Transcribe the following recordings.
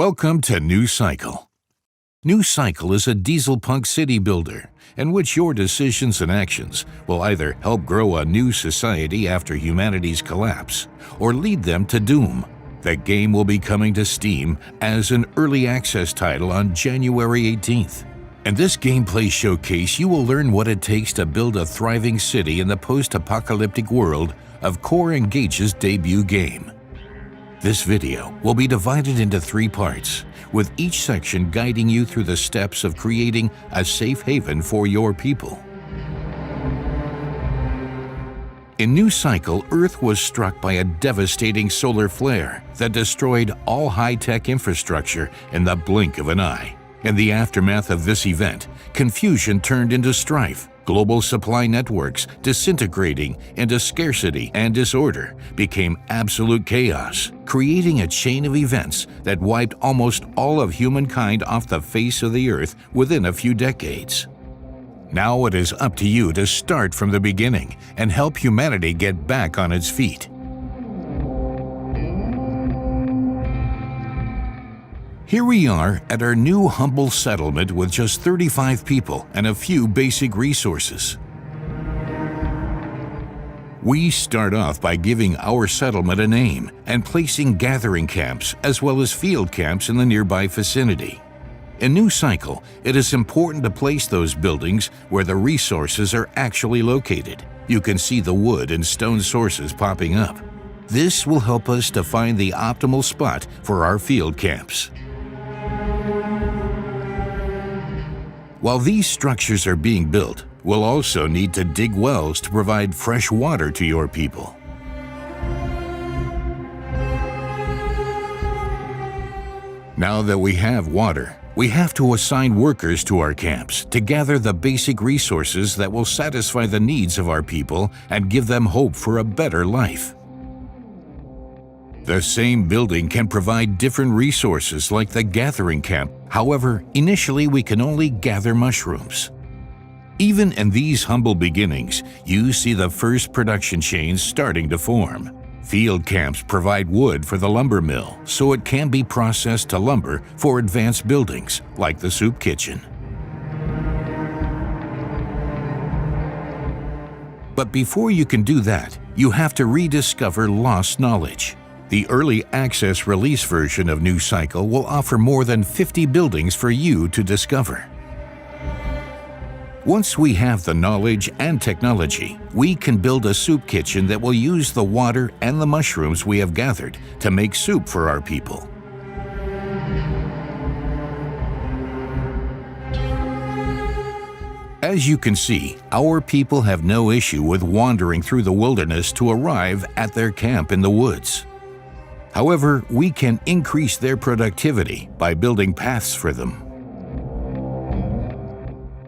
Welcome to New Cycle. New Cycle is a dieselpunk city builder in which your decisions and actions will either help grow a new society after humanity's collapse or lead them to doom. The game will be coming to Steam as an early access title on January 18th. In this gameplay showcase, you will learn what it takes to build a thriving city in the post-apocalyptic world of CoreEngage's debut game. This video will be divided into 3 parts, with each section guiding you through the steps of creating a safe haven for your people. In New Cycle, Earth was struck by a devastating solar flare that destroyed all high-tech infrastructure in the blink of an eye. In the aftermath of this event, confusion turned into strife. Global supply networks disintegrating into scarcity and disorder became absolute chaos, creating a chain of events that wiped almost all of humankind off the face of the earth within a few decades. Now it is up to you to start from the beginning and help humanity get back on its feet. Here we are at our new humble settlement with just 35 people and a few basic resources. We start off by giving our settlement a name and placing gathering camps as well as field camps in the nearby vicinity. In New Cycle, it is important to place those buildings where the resources are actually located. You can see the wood and stone sources popping up. This will help us to find the optimal spot for our field camps. While these structures are being built, we'll also need to dig wells to provide fresh water to your people. Now that we have water, we have to assign workers to our camps to gather the basic resources that will satisfy the needs of our people and give them hope for a better life. The same building can provide different resources like the gathering camp. However, initially we can only gather mushrooms. Even in these humble beginnings, you see the first production chains starting to form. Field camps provide wood for the lumber mill, so it can be processed to lumber for advanced buildings like the soup kitchen. But before you can do that, you have to rediscover lost knowledge. The early access release version of New Cycle will offer more than 50 buildings for you to discover. Once we have the knowledge and technology, we can build a soup kitchen that will use the water and the mushrooms we have gathered to make soup for our people. As you can see, our people have no issue with wandering through the wilderness to arrive at their camp in the woods. However, we can increase their productivity by building paths for them.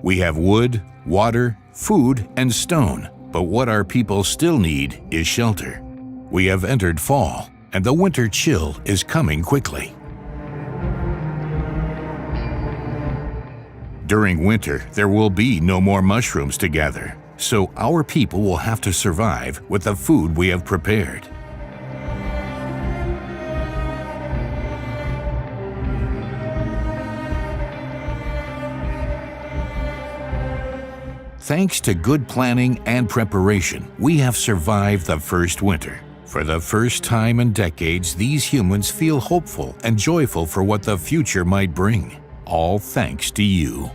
We have wood, water, food, and stone, but what our people still need is shelter. We have entered fall, and the winter chill is coming quickly. During winter, there will be no more mushrooms to gather, so our people will have to survive with the food we have prepared. Thanks to good planning and preparation, we have survived the first winter. For the first time in decades, these humans feel hopeful and joyful for what the future might bring, all thanks to you.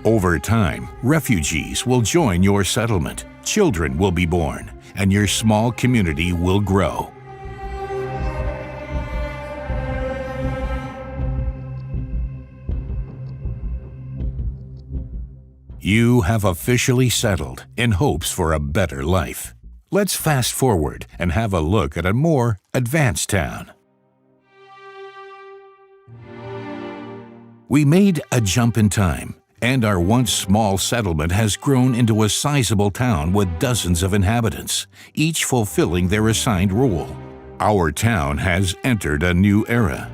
Over time, refugees will join your settlement, children will be born, and your small community will grow. You have officially settled in hopes for a better life. Let's fast forward and have a look at a more advanced town. We made a jump in time, and our once small settlement has grown into a sizable town with dozens of inhabitants, each fulfilling their assigned role. Our town has entered a new era.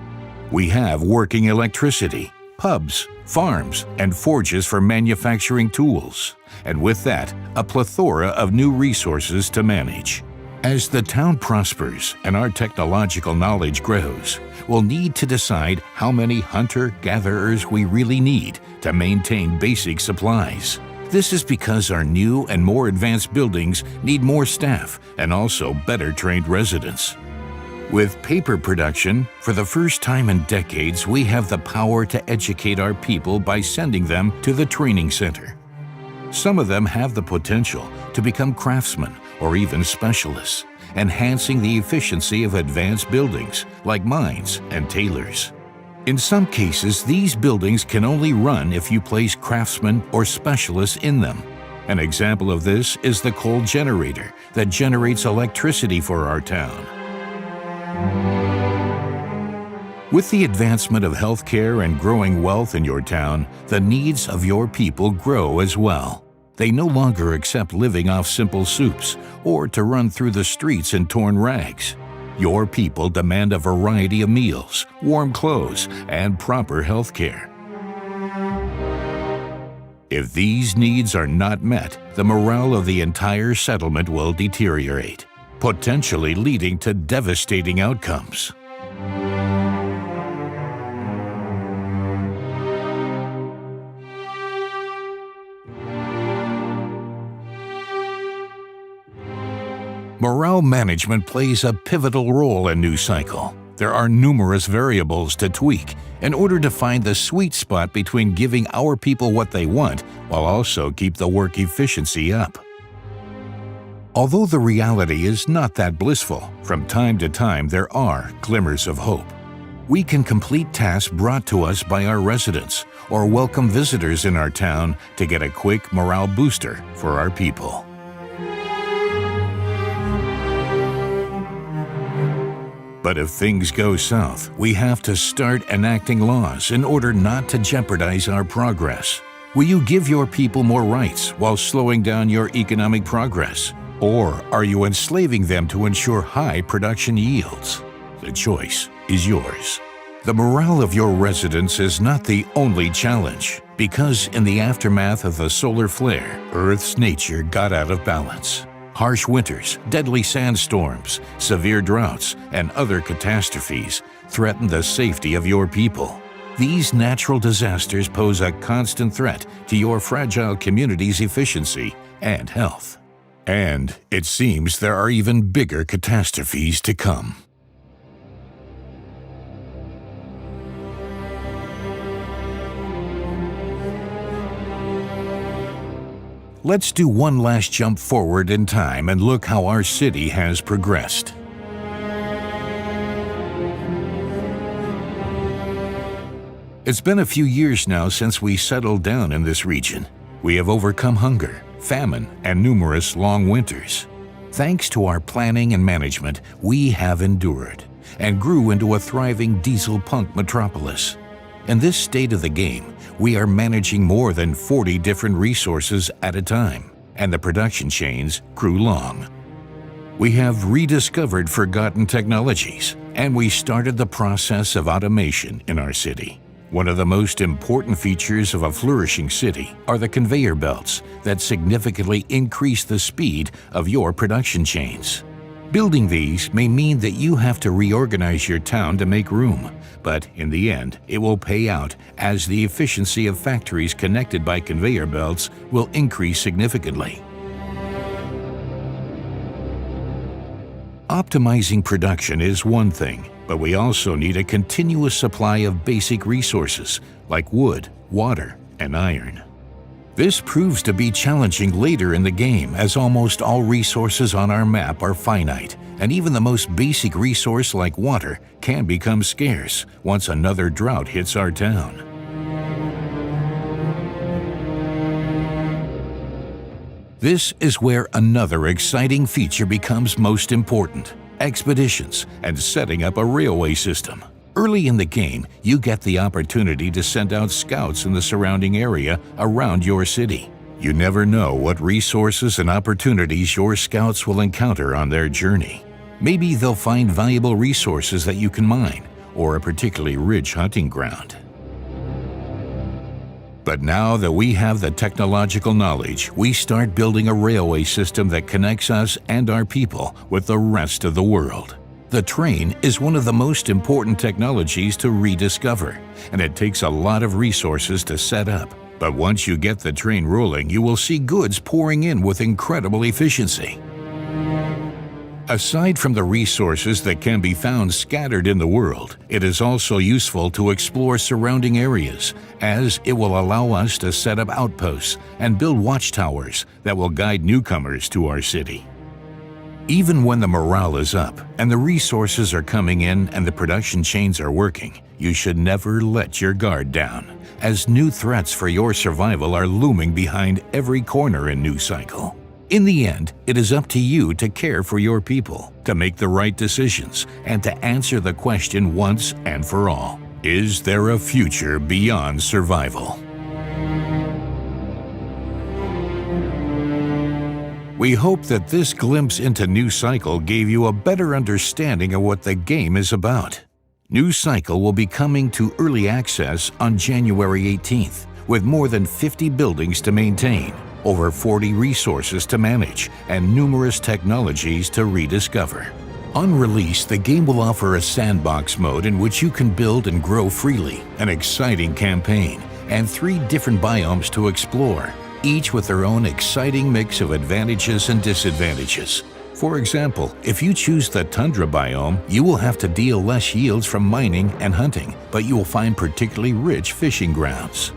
We have working electricity, pubs, farms, and forges for manufacturing tools, and with that, a plethora of new resources to manage. As the town prospers and our technological knowledge grows, we'll need to decide how many hunter-gatherers we really need to maintain basic supplies. This is because our new and more advanced buildings need more staff and also better trained residents. With paper production, for the first time in decades, we have the power to educate our people by sending them to the training center. Some of them have the potential to become craftsmen or even specialists, enhancing the efficiency of advanced buildings like mines and tailors. In some cases, these buildings can only run if you place craftsmen or specialists in them. An example of this is the coal generator that generates electricity for our town. With the advancement of healthcare and growing wealth in your town, the needs of your people grow as well. They no longer accept living off simple soups or to run through the streets in torn rags. Your people demand a variety of meals, warm clothes, and proper healthcare. If these needs are not met, the morale of the entire settlement will deteriorate, potentially leading to devastating outcomes. Morale management plays a pivotal role in New Cycle. There are numerous variables to tweak in order to find the sweet spot between giving our people what they want while also keep the work efficiency up. Although the reality is not that blissful, from time to time there are glimmers of hope. We can complete tasks brought to us by our residents or welcome visitors in our town to get a quick morale booster for our people. But if things go south, we have to start enacting laws in order not to jeopardize our progress. Will you give your people more rights while slowing down your economic progress? Or are you enslaving them to ensure high production yields? The choice is yours. The morale of your residents is not the only challenge, because in the aftermath of the solar flare, Earth's nature got out of balance. Harsh winters, deadly sandstorms, severe droughts, and other catastrophes threaten the safety of your people. These natural disasters pose a constant threat to your fragile community's efficiency and health. And it seems there are even bigger catastrophes to come. Let's do one last jump forward in time and look how our city has progressed. It's been a few years now since we settled down in this region. We have overcome hunger, famine, and numerous long winters. Thanks to our planning and management, we have endured and grew into a thriving diesel-punk metropolis. In this state of the game, we are managing more than 40 different resources at a time, and the production chains grew long. We have rediscovered forgotten technologies, and we started the process of automation in our city. One of the most important features of a flourishing city are the conveyor belts that significantly increase the speed of your production chains. Building these may mean that you have to reorganize your town to make room, but in the end, it will pay out as the efficiency of factories connected by conveyor belts will increase significantly. Optimizing production is one thing, but we also need a continuous supply of basic resources like wood, water, and iron. This proves to be challenging later in the game, as almost all resources on our map are finite, and even the most basic resource like water can become scarce once another drought hits our town. This is where another exciting feature becomes most important: expeditions and setting up a railway system. Early in the game, you get the opportunity to send out scouts in the surrounding area around your city. You never know what resources and opportunities your scouts will encounter on their journey. Maybe they'll find valuable resources that you can mine, or a particularly rich hunting ground. But now that we have the technological knowledge, we start building a railway system that connects us and our people with the rest of the world. The train is one of the most important technologies to rediscover, and it takes a lot of resources to set up. But once you get the train rolling, you will see goods pouring in with incredible efficiency. Aside from the resources that can be found scattered in the world, it is also useful to explore surrounding areas, as it will allow us to set up outposts and build watchtowers that will guide newcomers to our city. Even when the morale is up and the resources are coming in and the production chains are working, you should never let your guard down, as new threats for your survival are looming behind every corner in New Cycle. In the end, it is up to you to care for your people, to make the right decisions, and to answer the question once and for all: is there a future beyond survival? We hope that this glimpse into New Cycle gave you a better understanding of what the game is about. New Cycle will be coming to early access on January 18th, with more than 50 buildings to maintain, over 40 resources to manage, and numerous technologies to rediscover. On release, the game will offer a sandbox mode in which you can build and grow freely, an exciting campaign, and 3 different biomes to explore, each with their own exciting mix of advantages and disadvantages. For example, if you choose the tundra biome, you will have to deal less yields from mining and hunting, but you will find particularly rich fishing grounds.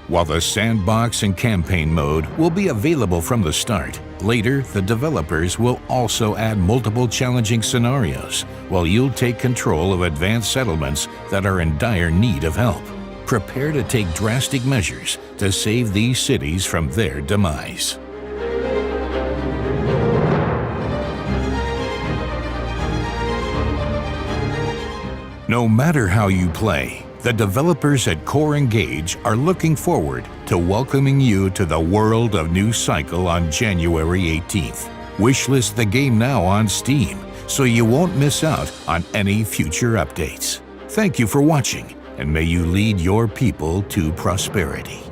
While the sandbox and campaign mode will be available from the start, later the developers will also add multiple challenging scenarios, while you'll take control of advanced settlements that are in dire need of help. Prepare to take drastic measures to save these cities from their demise. No matter how you play, the developers at Core Engage are looking forward to welcoming you to the world of New Cycle on January 18th. Wishlist the game now on Steam so you won't miss out on any future updates. Thank you for watching, and may you lead your people to prosperity.